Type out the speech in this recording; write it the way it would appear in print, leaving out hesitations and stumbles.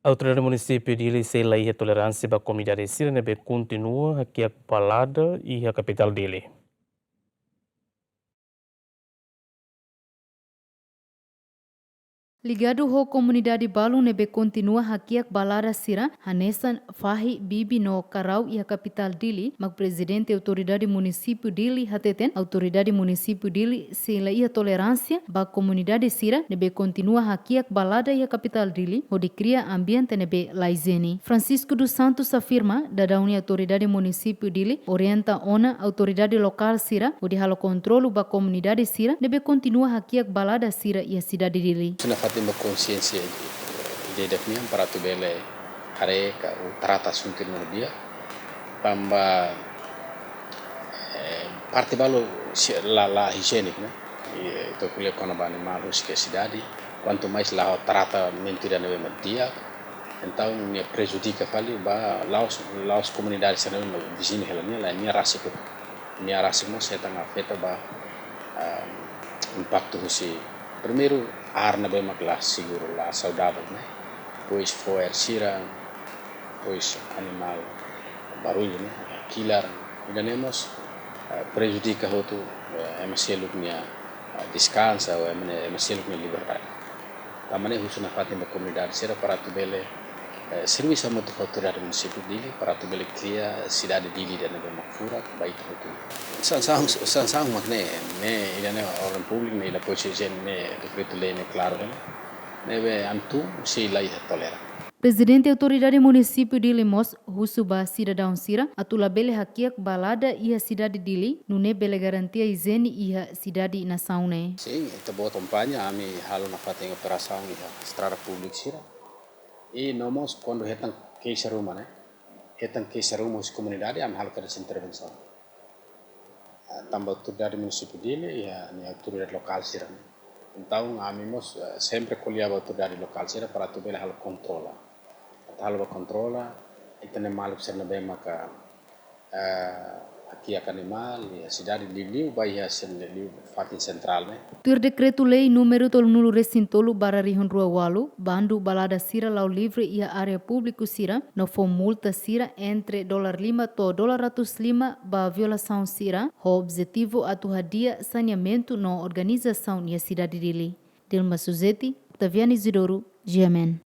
A autoridade do município de Licei e a tolerância para a comunidade síria continua aqui a Palada e a capital dele. Ligado à comunidade Balu nebe continua hakiak balada sira Hanesan Fahi Bibi no Karau e a capital Dili, mag presidente autoridade município Dili hateten autoridade município Dili sela e a tolerância ba comunidade sira nebe continua hakiak balada e a capital Dili onde cria ambiente nebe laizeni. Francisco dos Santos afirma da dauni autoridade município Dili orienta ona autoridade local sira onde halo controlo ba comunidade sira nebe continua hakiak balada sira e a cidade Dili. Uma consciência de definir para tu bele are ka trata sunkin no dia pamba parte balo la higiênica, né? E to kule kono bani malu que cidade quanto mais lá trata mentira no dia então ne prejudica fali ba laos comunidades sana no vizinho helania la minha raça mo se tanga afeta ba impacto si primeiro ar na bem classe seguro lá saudável, né? Pois foer sira, pois animal barulho, né? Killer, e ganhamos prejudica outro MCL minha descansa ou MCL minha liberdade. Também isso na parte da comunidade será para tu bele serviço muito autoridade do município dele para tu bele cria cidade dele dan bem makfura baik itu. Sansang makne ne ila ne orang publik ne ila posisi ne decreto lei ne claro ne be antu se lai tolera. Presidente Autoridade Município de Limos, Rusuba Cidadão Sira, atula bele hakiak balada e a cidade dele, nune bele garantia higiene e a cidade nação né. Sim, esta boa campanha, a mim halo na fatem operação e a estrada pública Sira. E nós quando retam queixa rumah né, retam queixa rumah as comunidade, a mim halo kada intervenção. Também autoridade município dele e a autoridade local Sira. Então, a mim sempre colhava a autoridade local Sira para tu bele halo controla. Halo controla, itu nem malu serna bem maka aqui a animal e a cidade de Liu Bahia serna Liu fatin central né. Tur decreto lei número tolnulu recintolo bararihon rua walu, bandu balada sira lau livre e a área público sira, no for multa sira entre $5 to $105 ba violação sira, o objetivo atuhadia saneamento no organização e a cidade dele. Dilma Suzeti, Octaviano Isidoro, GMN.